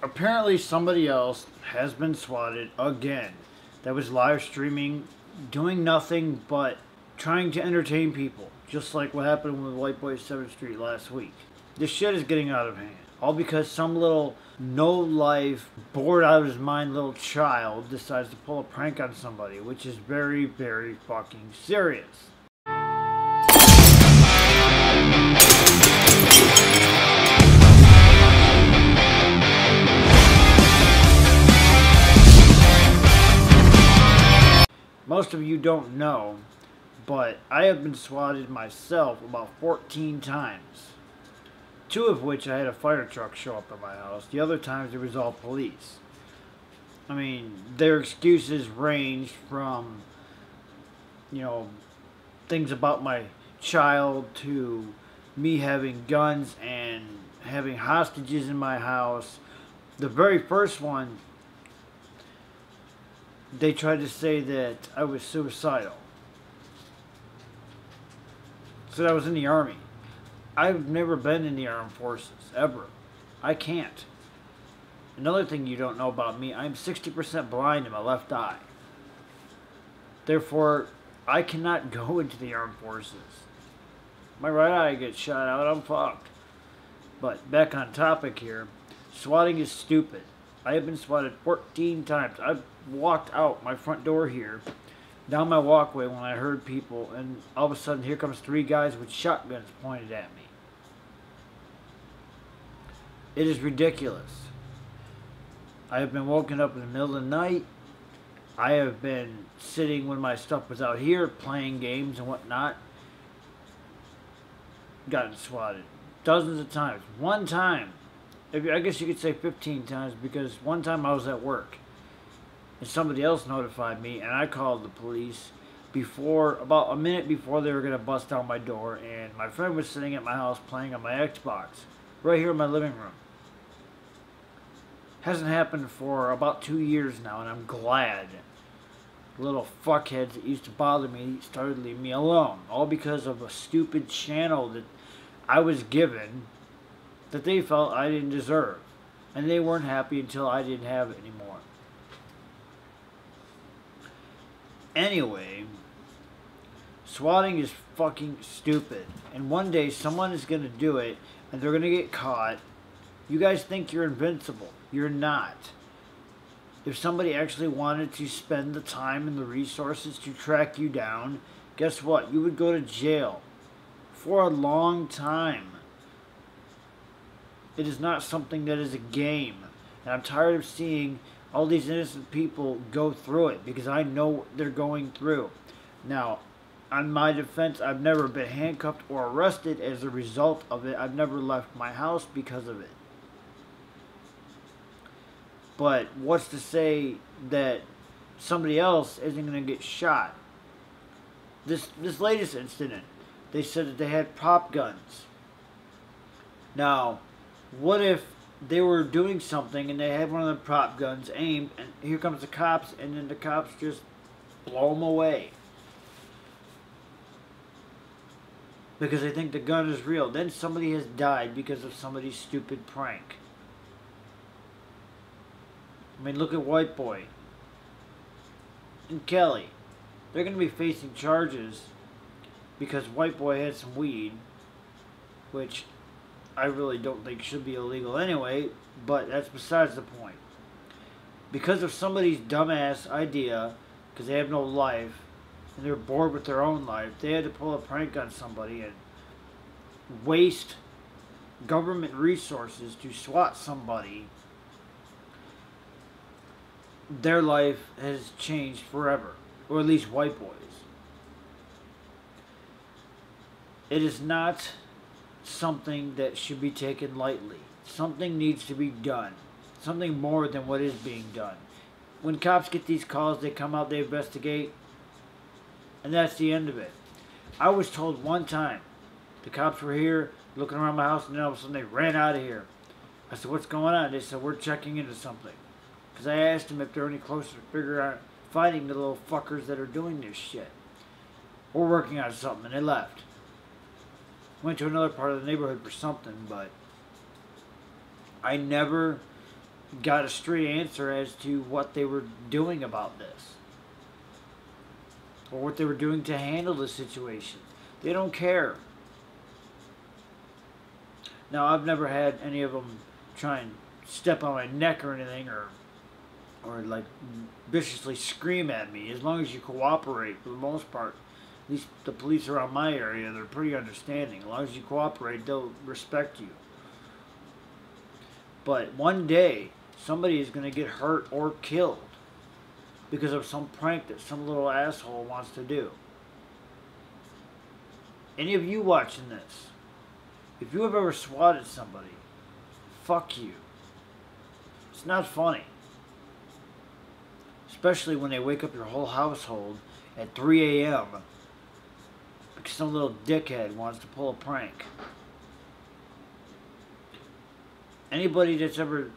Apparently somebody else has been swatted again that was live streaming, doing nothing but trying to entertain people, just like what happened with White Boy 7th Street last week. This shit is getting out of hand. All because some little no-life, bored out of his mind little child decides to pull a prank on somebody, which is very, very fucking serious. Most of you don't know, but I have been swatted myself about 14 times. 2 of which I had a fire truck show up at my house. The other times it was all police. I mean, their excuses ranged from, things about my child to me having guns and having hostages in my house. The very first one, they tried to say that I was suicidal. Said I was in the Army. I've never been in the armed forces, ever. I can't. Another thing you don't know about me, I'm 60% blind in my left eye. Therefore, I cannot go into the armed forces. My right eye gets shot out, I'm fucked. But back on topic here, swatting is stupid. I have been swatted 14 times. I've walked out my front door here, down my walkway when I heard people, and all of a sudden here comes 3 guys with shotguns pointed at me. It is ridiculous. I have been woken up in the middle of the night. I have been sitting when my stuff was out here, playing games and whatnot. Gotten swatted dozens of times. One time, I guess you could say 15 times, because one time I was at work and somebody else notified me, and I called the police about a minute before they were going to bust down my door, and my friend was sitting at my house playing on my Xbox right here in my living room. Hasn't happened for about 2 years now, and I'm glad. The little fuckheads that used to bother me started leaving me alone, all because of a stupid channel that I was given that they felt I didn't deserve, and they weren't happy until I didn't have it anymore. Anyway, swatting is fucking stupid, and one day someone is going to do it and they're going to get caught. You guys think you're invincible. You're not. If somebody actually wanted to spend the time and the resources to track you down, guess what? You would go to jail for a long time. It is not something that is a game. And I'm tired of seeing all these innocent people go through it, because I know what they're going through. Now, on my defense, I've never been handcuffed or arrested as a result of it. I've never left my house because of it. But what's to say that somebody else isn't going to get shot? This latest incident, they said that they had prop guns. Now, what if they were doing something and they had one of the prop guns aimed, and here comes the cops, and then the cops just blow them away because they think the gun is real? Then somebody has died because of somebody's stupid prank. I mean, look at White Boy and Kelly. They're going to be facing charges because White Boy had some weed, which I really don't think should be illegal anyway, but that's besides the point. Because of somebody's dumbass idea, because they have no life, and they're bored with their own life, they had to pull a prank on somebody and waste government resources to swat somebody. Their life has changed forever, or at least White Boy's. It is not something that should be taken lightly. Something needs to be done. Something more than what is being done. When cops get these calls, they come out, they investigate, and that's the end of it. I was told one time, the cops were here looking around my house, and then all of a sudden they ran out of here. I said, what's going on? They said, we're checking into something. Because I asked them if they're any closer to figure out finding the little fuckers that are doing this shit. We're working on something, and they left. Went to another part of the neighborhood for something, but I never got a straight answer as to what they were doing about this, or what they were doing to handle the situation. They don't care. Now, I've never had any of them try and step on my neck or anything, or like viciously scream at me. As long as you cooperate, for the most part, at least the police around my area, they're pretty understanding. As long as you cooperate, they'll respect you. But one day, somebody is going to get hurt or killed because of some prank that some little asshole wants to do. Any of you watching this, if you have ever swatted somebody, fuck you. It's not funny. Especially when they wake up your whole household at 3 a.m. because some little dickhead wants to pull a prank. Anybody that's ever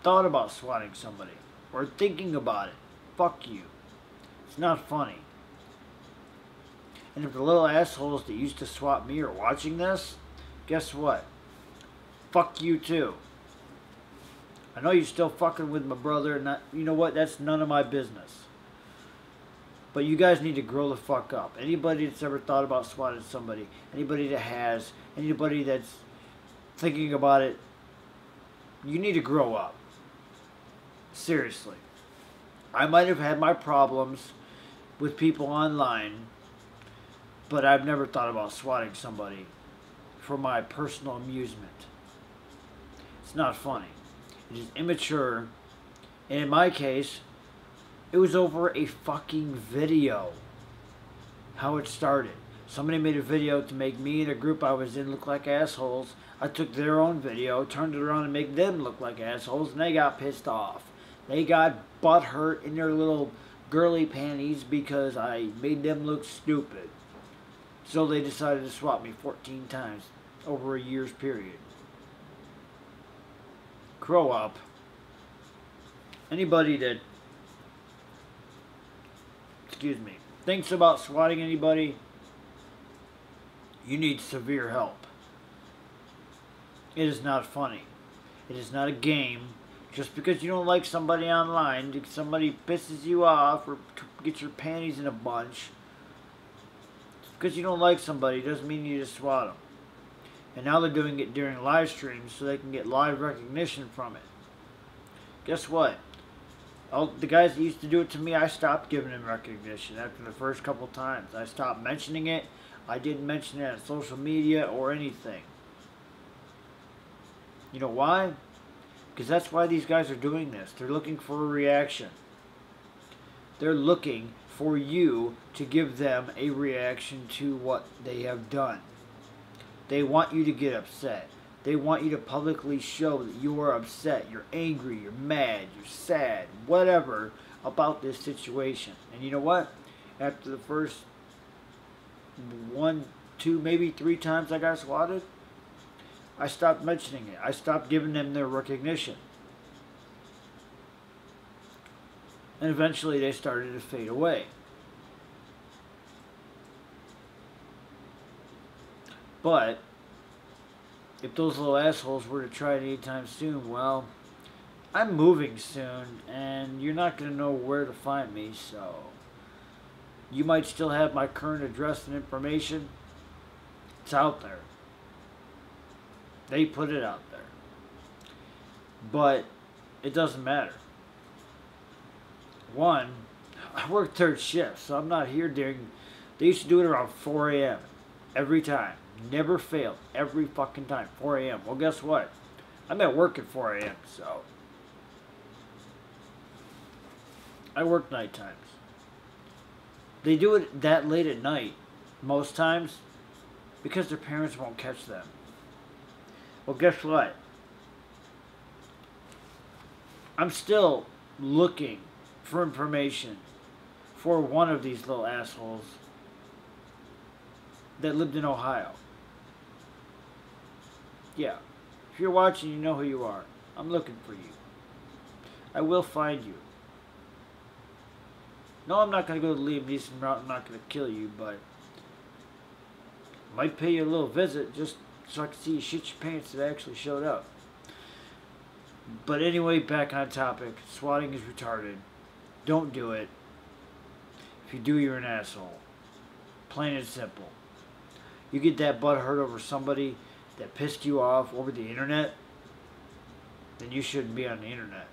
thought about swatting somebody or thinking about it, fuck you. It's not funny. And if the little assholes that used to swat me are watching this, guess what? Fuck you too. I know you're still fucking with my brother, and you know what? That's none of my business. But you guys need to grow the fuck up. Anybody that's ever thought about swatting somebody, anybody that has, anybody that's thinking about it, you need to grow up. Seriously. I might have had my problems with people online, but I've never thought about swatting somebody for my personal amusement. It's not funny. It is immature. And in my case, it was over a fucking video. How it started. Somebody made a video to make me and a group I was in look like assholes. I took their own video, turned it around and made them look like assholes, and they got pissed off. They got butthurt in their little girly panties because I made them look stupid. So they decided to swat me 14 times over a year's period. Grow up. Anybody that, thinks about swatting anybody, you need severe help. It is not funny. It is not a game. Just because you don't like somebody online, if somebody pisses you off or gets your panties in a bunch, because you don't like somebody doesn't mean you just swat them. And now they're doing it during live streams so they can get live recognition from it. Guess what? All the guys that used to do it to me, I stopped giving them recognition after the first couple times. I stopped mentioning it. I didn't mention it on social media or anything. You know why? Because that's why these guys are doing this. They're looking for a reaction. They're looking for you to give them a reaction to what they have done. They want you to get upset. They want you to publicly show that you are upset, you're angry, you're mad, you're sad, whatever about this situation. And you know what? After the first 1, 2, maybe 3 times I got swatted, I stopped mentioning it. I stopped giving them their recognition. And eventually they started to fade away. But if those little assholes were to try it anytime soon, well, I'm moving soon, and you're not going to know where to find me, so you might still have my current address and information. It's out there. They put it out there. But it doesn't matter. One, I work third shift, so I'm not here during... They used to do it around 4 a.m. every time. Never failed. Every fucking time. 4 a.m. Well, guess what? I'm at work at 4 a.m., so... I work night times. They do it that late at night, most times, because their parents won't catch them. Well, guess what? I'm still looking for information for one of these little assholes that lived in Ohio. Yeah. If you're watching, you know who you are. I'm looking for you. I will find you. No, I'm not going to go the Liam Neeson route. I'm not going to kill you, but I might pay you a little visit just so I can see you shit your pants that actually showed up. But anyway, back on topic. Swatting is retarded. Don't do it. If you do, you're an asshole. Plain and simple. You get that butt hurt over somebody that pissed you off over the internet, then you shouldn't be on the internet.